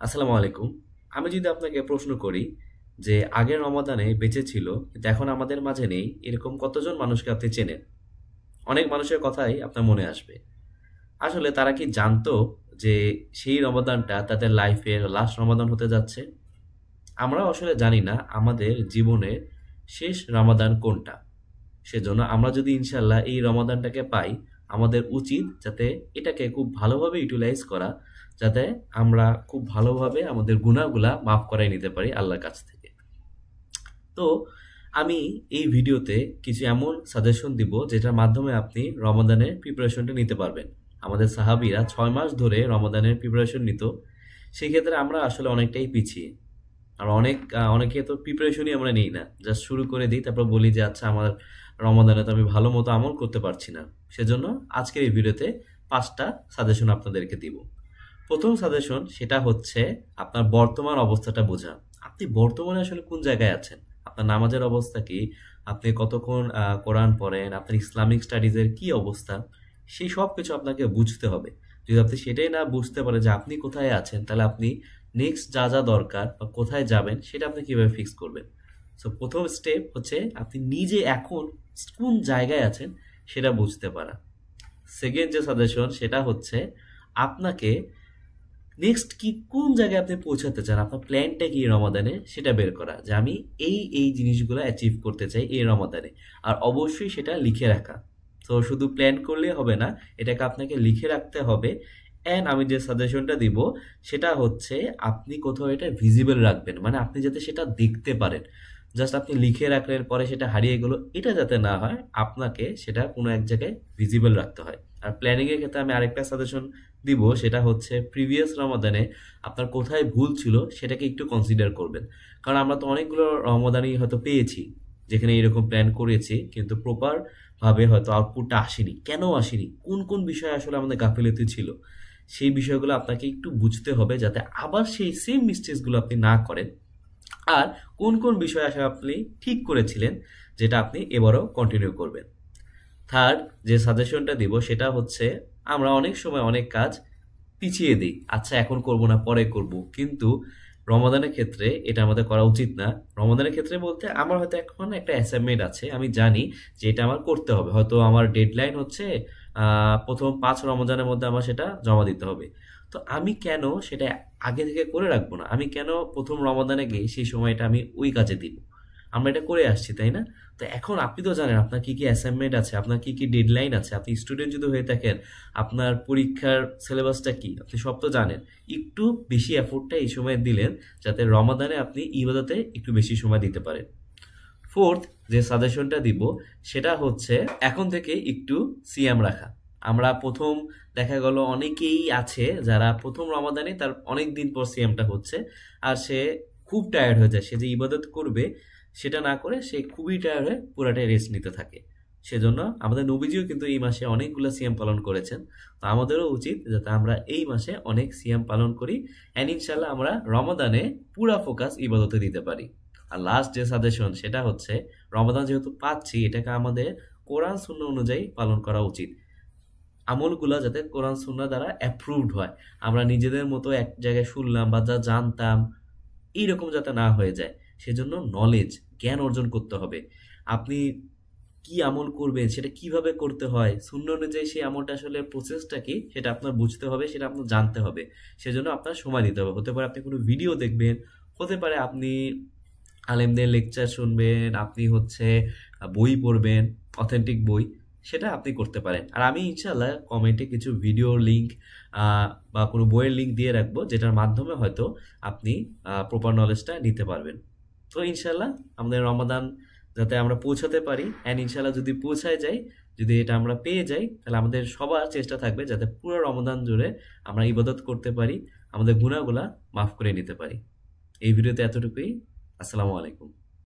আসসালামু আলাইকুম। আমি যদি আপনাকে প্রশ্ন করি যে আগের রমাদানে বেঁচে ছিল কিন্তু এখন আমাদের মাঝে নেই, এরকম কতজন মানুষকে আপনি চেনেন? অনেক মানুষের কথাই আপনার মনে আসবে। আসলে তারা কি জানতো যে সেই রমাদানটা তাদের লাইফের লাস্ট রমাদান হতে যাচ্ছে? আমরা আসলে জানি না আমাদের জীবনের শেষ রমাদান কোনটা। সেজন্য আমরা যদি ইনশাল্লাহ এই রমাদানটাকে পাই, আমাদের উচিত যাতে এটাকে খুব ভালোভাবে ইউটিলাইজ করা, যাতে আমরা খুব ভালোভাবে আমাদের গুনাহগুলা মাফ করাই নিতে পারি আল্লাহর কাছ থেকে। তো আমি এই ভিডিওতে কিছু এমন সাজেশন দিব যেটার মাধ্যমে আপনি রমাদানের প্রিপারেশনটা নিতে পারবেন। আমাদের সাহাবীরা 6 মাস ধরে রমাদানের প্রিপারেশন নিত। সেক্ষেত্রে আমরা আসলে অনেকটাই পিছিয়ে। আর অনেকে তো প্রিপারেশনই আমরা নেই না, জাস্ট শুরু করে দিই, তারপর বলি যে আচ্ছা আমার রমাদানে তো আমি ভালো মতো আমল করতে পারছি না। সেজন্য আজকের এই ভিডিওতে 5টা সাজেশন আপনাদেরকে দিব। প্রথম সাজেশন সেটা হচ্ছে আপনার বর্তমান অবস্থাটা বোঝা। আপনি বর্তমানে আসলে কোন জায়গায় আছেন? আপনার নামাজের অবস্থা কি? আপনি কতক্ষণ কোরআন পড়েন? আপনার ইসলামিক স্টাডিজের কি অবস্থা? সেই সব কিছু আপনাকে বুঝতে হবে। যদি আপনি সেটাই না বুঝতে পারেন যে আপনি কোথায় আছেন, তাহলে আপনি নেক্সট যা যা দরকার বা কোথায় যাবেন সেটা আপনি কিভাবে ফিক্স করবেন? সো প্রথম স্টেপ হচ্ছে আপনি নিজে এখন কোন জায়গায় আছেন সেটা বুঝতে পারা। সেকেন্ড যে সাজেশন সেটা হচ্ছে আপনাকে নেক্সট কি কোন জায়গায় আপনি পৌঁছাতে চান, আপনার প্ল্যানটা কি রমাদানে সেটা বের করা, যে আমি এই জিনিসগুলো অ্যাচিভ করতে চাই এই রমাদানে। আর অবশ্যই সেটা লিখে রাখা। তো শুধু প্ল্যান করলে হবে না, এটাকে আপনাকে লিখে রাখতে হবে। অ্যান্ড আমি যে সাজেশনটা দিব সেটা হচ্ছে আপনি কোথাও এটা ভিজিবল রাখবেন, মানে আপনি যাতে সেটা দেখতে পারেন। জাস্ট আপনি লিখে রাখলেন পরে সেটা হারিয়ে গেল, এটা যাতে না হয়, আপনাকে সেটা কোনো এক জায়গায় ভিজিবল রাখতে হয়। আর প্ল্যানিং এর ক্ষেত্রে আমি আরেকটা সাজেশন দিব, সেটা হচ্ছে প্রিভিয়াস রমাদানে আপনার কোথায় ভুল ছিল সেটাকে একটু কনসিডার করবেন। কারণ আমরা তো অনেকগুলো রমাদানই হয়তো পেয়েছি যেখানে এরকম প্ল্যান করেছি কিন্তু প্রপার ভাবে হয়তো আউটপুটটা আসেনি। কেন আসেনি, কোন কোন বিষয়ে আসলে আমাদের গাফিলতি ছিল, সেই বিষয়গুলো আপনাকে একটু বুঝতে হবে যাতে আবার সেই সেম মিস্টেকসগুলো আপনি না করেন। আর কোন কোন বিষয় আসলে আপনি ঠিক করেছিলেন যেটা আপনি এবারও কন্টিনিউ করবেন। থার্ড যে সাজেশনটা দিব সেটা হচ্ছে আমরা অনেক সময় অনেক কাজ পিছিয়ে দিই, আচ্ছা এখন করব না পরে করব, কিন্তু রমাদানের ক্ষেত্রে এটা আমাদের করা উচিত না। রমাদানের ক্ষেত্রে বলতে আমার হয়তো এখন একটা অ্যাসাইনমেন্ট আছে, আমি জানি যে এটা আমার করতে হবে, হয়তো আমার ডেডলাইন হচ্ছে প্রথম 5 রমজানের মধ্যে আমার সেটা জমা দিতে হবে। তো আমি কেন সেটা আগে থেকে করে রাখবো না? আমি কেন প্রথম রমাদানে গিয়ে সেই সময়টা আমি ওই কাজে দিব? আমরা এটা করে আসছি, তাই না? তো এখন আপনি তো জানেন আপনার কি কি অ্যাসাইনমেন্ট আছে, আপনার কি কি ডেডলাইন আছে। আপনি স্টুডেন্ট যদি হয়ে থাকেন, আপনার পরীক্ষার সিলেবাসটা কি আপনি সব তো জানেন। একটু বেশি এফোর্টটা এই সময় দিলেন যাতে রমাদানে আপনি ইবাদতে একটু বেশি সময় দিতে পারেন। ফোর্থ যে সাজেশনটা দিব সেটা হচ্ছে এখন থেকে একটু সিয়াম রাখা। আমরা প্রথম দেখা গেল অনেকেই আছে যারা প্রথম রমাদানে তার অনেক দিন পর সিয়ামটা হচ্ছে, আর সে খুব টায়ার্ড হয়ে যায়, সে যে ইবাদত করবে সেটা না করে সে খুবই টায়ার্ড হয়ে পুরাটাই রেস্ট নিতে থাকে। সেজন্য আমাদের নবীজিও কিন্তু এই মাসে অনেকগুলো সিয়াম পালন করেছেন। তো আমাদেরও উচিত যাতে আমরা এই মাসে অনেক সিয়াম পালন করি, অ্যান্ড ইনশাল্লাহ আমরা রমাদানে পুরা ফোকাস ইবাদতে দিতে পারি। আর লাস্ট যে সাজেশন সেটা হচ্ছে রমাদান যেহেতু পাচ্ছি, এটাকে আমাদের কোরআন সুন্নাহ অনুযায়ী পালন করা উচিত। আমলগুলা যাতে কোরআন সুন্নাহ দ্বারা অ্যাপ্রুভড হয়, আমরা নিজেদের মতো এক জায়গায় শুনলাম বা যা জানতাম এইরকম যাতে না হয়ে যায়। সেজন্য নলেজ, জ্ঞান অর্জন করতে হবে। আপনি কি আমল করবেন, সেটা কিভাবে করতে হয়, সুন্নাহ অনুযায়ী সেই আমলটা আসলে প্রসেসটা কি সেটা আপনার বুঝতে হবে, সেটা আপনার জানতে হবে। সেজন্য আপনার সময় দিতে হবে। হতে পারে আপনি কোনো ভিডিও দেখবেন, হতে পারে আপনি আলেমদের লেকচার শুনবেন, আপনি হচ্ছে বই পড়বেন, অথেন্টিক বই, সেটা আপনি করতে পারেন। আর আমি ইনশাল্লাহ কমেন্টে কিছু ভিডিওর লিঙ্ক বা কোনো বইয়ের লিঙ্ক দিয়ে রাখবো যেটার মাধ্যমে হয়তো আপনি প্রপার নলেজটা নিতে পারবেন। তো ইনশাল্লাহ আমাদের রমাদান যাতে আমরা পৌঁছাতে পারি, অ্যান্ড ইনশাল্লাহ যদি পৌঁছায় যাই, যদি এটা আমরা পেয়ে যাই, তাহলে আমাদের সবার চেষ্টা থাকবে যাতে পুরো রমাদান জুড়ে আমরা ইবাদত করতে পারি, আমাদের গুনাহগুলা মাফ করে নিতে পারি। এই ভিডিওতে এতটুকুই। আসসালামু আলাইকুম।